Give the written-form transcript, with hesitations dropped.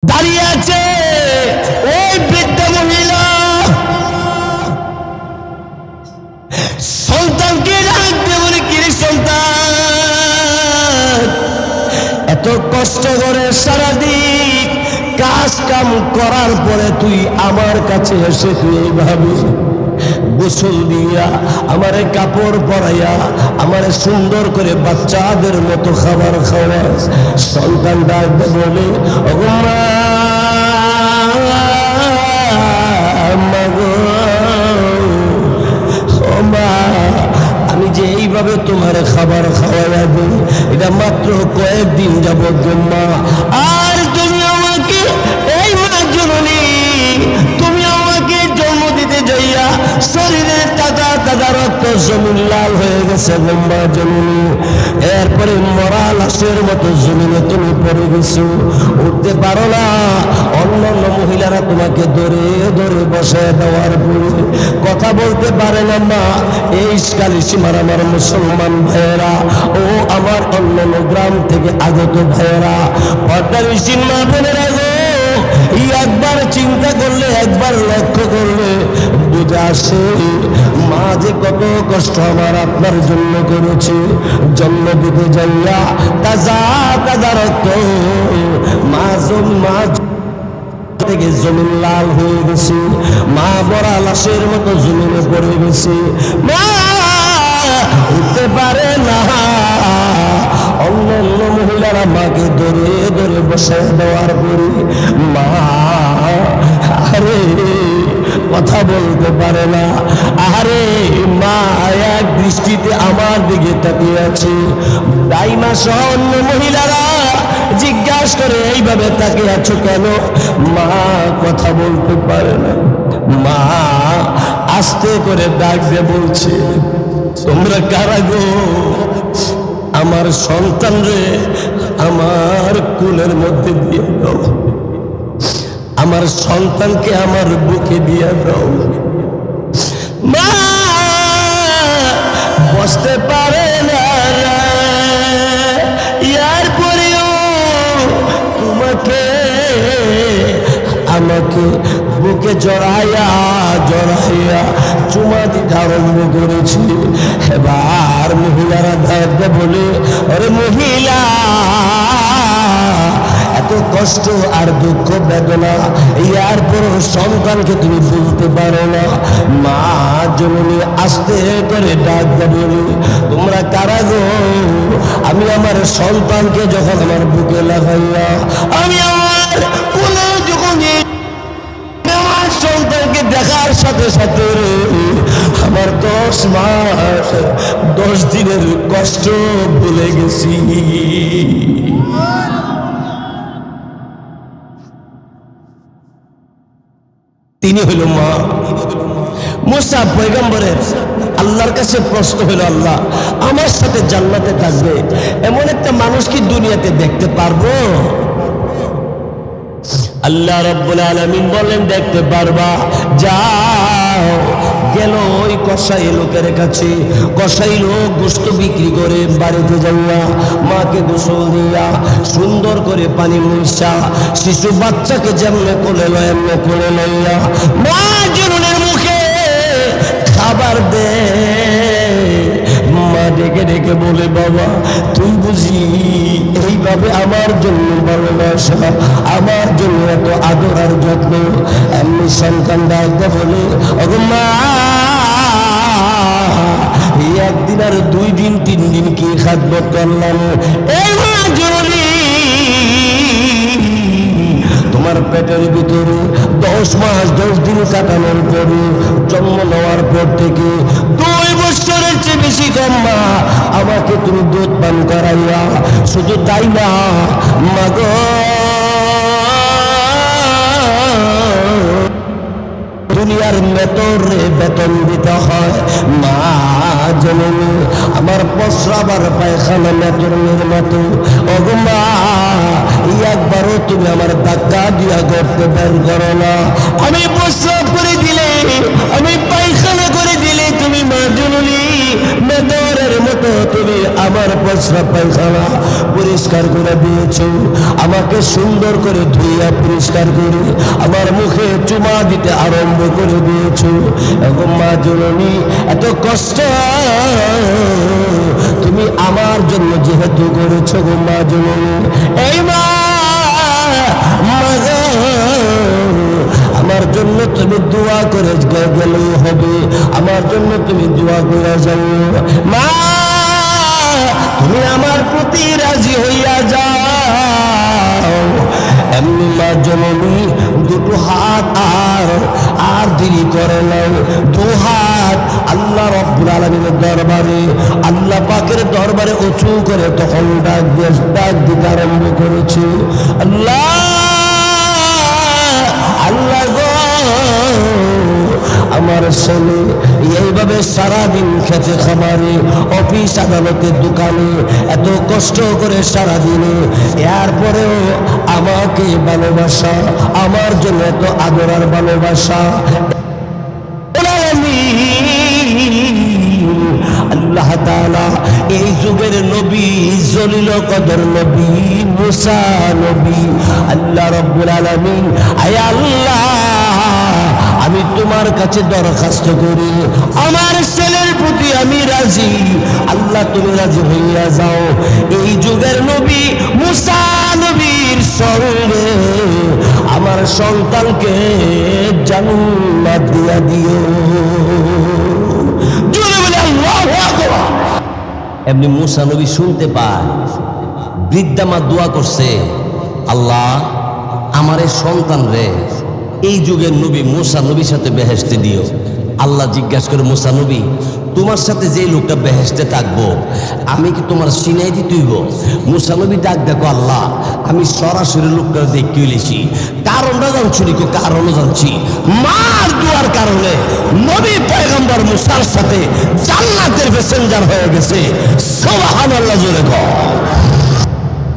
দাঁড়িয়ে আছে ওই বৃদ্ধ মহিলা, সন্তানকে ডাকতে বলে, কিরে সন্তান, এত কষ্ট করে সারাদিন কাজ কাম করার পরে তুই আমার কাছে এসে তুই এইভাবে গোসল দিয়া আমারে কাপড় পরাইয়া আমারে সুন্দর করে বাচ্চাদের মতো খাবার খাওয়াস। সন্তান ডাকতে বলে, ওগো মা, ও মা, আমি যে এইভাবে তোমার খাবার খাওয়াইয়া দিই এটা মাত্র কয়েকদিন যাবত মা, আর তুমি আমাকে এই মা জননী, তুমি আমাকে জন্ম দিতে যাইয়া শরীরে তাজা তাজা রক্ত জমিন লাল হয়ে গেছে গম্বা জননী, এরপরে মরা লাশের মতো জমিনে তুমি পড়ে গেছো, উঠতে পারো না। অন্যান্য মহিলারা তোমাকে ধরে ধরে বসে দেওয়ার পরে কথা বলতে পারে না মা। এই কালী সীমার আমার মুসলমান ভাইয়েরা ও আমার অন্যান্য গ্রাম থেকে আগত ভাইয়েরা, পর্দার মা বোনেরা গো, একবার চিন্তা করলে, একবার লক্ষ্য করলে বুঝে আসে মা যে কত কষ্ট আমার আপনার জন্য করেছে। জন্ম দিতে যাইয়া তাজা তাজা রক্ত মা থেকে জমিন লাল হয়ে গেছে, মা বড়া লাশের মতো জমিনে পড়ে গেছে, মা উঠতে পারে না। অন্যান্য মহিলারা মাকে ধরে ধরে বসে দেওয়ার পরে মা আরে কথা বলতে পারে না। আরে মা এক দৃষ্টিতে আমার দিকে তাকিয়ে আছে। দাইমা সহ অন্য মহিলারা জিজ্ঞাসা করে, এইভাবে তাকিয়ে আছো কেন? মা কথা বলতে পারে না। মা আস্তে করে ডাক দিয়ে বলছে, তোমরা কারা গো? আমার সন্তান রে আমার কুলের মধ্যে দিয়ে দাও, আমার সন্তানকে আমার বুকে দিয়ে দাও। মা বসতে পারে না, এরপরেও তোমাকে আমাকে বুকে জড়াইয়া জড়াইয়া চুমা দিতে আরম্ভ করেছি। এবার মহিলারা ধারতে বলে, আরে মহিলা, এত কষ্ট আর দুঃখ বেদনা, এরপর সন্তানকে তুমি বলতে পারো না। মা জননী আস্তে করে ডাক বলি, তোমরা কারা গো? আমি আমার সন্তানকে যখন আমার বুকে লাগাইয়া আমি আমার কোলে যখন আমার সন্তানকে দেখার সাথে সাথে আমার 10 মাস 10 দিনের কষ্ট ভুলে গেছি। তিনি হইল মা। মুসা পয়গম্বরের আল্লাহর কাছে প্রশ্ন হইল, আল্লাহ আমার সাথে জান্নাতে থাকবে এমন একটা মানুষ কি দুনিয়াতে দেখতে পারবো? আল্লাহ রাব্বুল আলামিন বলেন, দেখতে পারবা। যাও। গেল ওই কসাই লোকের কাছে। কসাই লোক গোশত বিক্রি করে বাড়িতে যাইয়া মাকে গোসল দিয়া সুন্দর করে পানি মুইসা শিশু বাচ্চাকে যেমনে কোলে লয় এমনে কোলে লইয়া মা জননীর মুখে খাবার দে। মা ডেকে ডেকে বলে, বাবা তুই বুঝি এইভাবে আমার জন্য ভালোবাসা, আমার জন্য এত আদর আর যত্ন? এমনি সন্তান ডাকতে বলে, ওগো মা, একদিন আর 2 দিন 3 দিন কি খাদ্য করলাম? এই মা জননী, তোমার পেটের ভিতরে 10 মাস 10 দিন কাটানোর পরে জন্ম নেওয়ার পর থেকে 2 বছরের চেয়ে বেশি কম মা আমাকে তুমি দুধ পান করাইয়া। শুধু তাই না মাগো, দুনিয়ার মেতরে বেতন দিতে হয়। মা জননী, আমার প্রস্রাব আর পায়খানা মেতরের মতো। ওগো মা, একবারও তুমি আমার ধাক্কা দিয়া করতে বের করো না। আমি প্রস্রাব করে দিলে, আমি পায়খানা করে দিলে তুমি মা জননী মেদরের মতো তুমি আমার প্রস্রাব পায়খানা পরিষ্কার করে দিয়েছো, আমাকে সুন্দর করে ধুইয়া পরিষ্কার করে আমার মুখে চুমা দিতে আরম্ভ করে দিয়েছো। এখন মা জননী এত কষ্ট তুমি আমার জন্য যেহেতু করেছো গো মা জননী, এই মা আমার জন্য তুমি দোয়া করে গেলেও হবে, আমার জন্য তুমি দোয়া করে যাও মা, তুমি আমার প্রতি রাজি হইয়া যাও। এমনি মা জননী দুটো হাত আর দেরি করে নাই, দু হাত আল্লাহ রব্বুল আলামিনের দরবারে, আল্লাহ পাকের দরবারে উঁচু করে তখন ডাক দিতে আরম্ভ করেছে, আল্লাহ আল্লাহ গো, আমার ছেলে এইভাবে সারাদিন খেতে খামারে অফিস আদালতের দোকানে এত কষ্ট করে সারাদিনে, এরপরেও আমাকে ভালোবাসা, আমার জন্য এত আদর আর ভালোবাসা। আল্লাহ তাআলা এই যুগের নবী জলিল কদর নবী মুসা নবী, আল্লাহ রব্বুল আলামিন, আয় আল্লাহ আমি তোমার কাছে দরখাস্ত করি, আমার ছেলের প্রতি আমি রাজি, আল্লাহ তুমি রাজি হইয়া যাও, এই যুগের নবী মুসা নবীর সঙ্গে আমার সন্তানকে জান্নাত দিয়া দিও। এমনি মুসা নবী শুনতে পায় বৃদ্ধা মা দোয়া করছে, আল্লাহ আমার এই সন্তান রে এই যুগের নবী মুসা নবীর সাথে বেহেশতে দিও। আল্লাহ জিজ্ঞাসা করে, মুসা নবী তোমার সাথে যে লোকটা বেহেশতে থাকবো আমি কি তোমার সিনাই দিতেইব? মুসা নবী ডাক দেখো, আল্লাহ আমি সরাসরি লোকটা দেখতে এলেছি, কারণটা জানছি নিকো, কারণও জানছি, মার দুয়ার কারণে নবী পয়গম্বর মুসার সাথে জান্নাতের প্যাসেঞ্জার হয়ে গেছে। সুবহানাল্লাহ জোরে কও।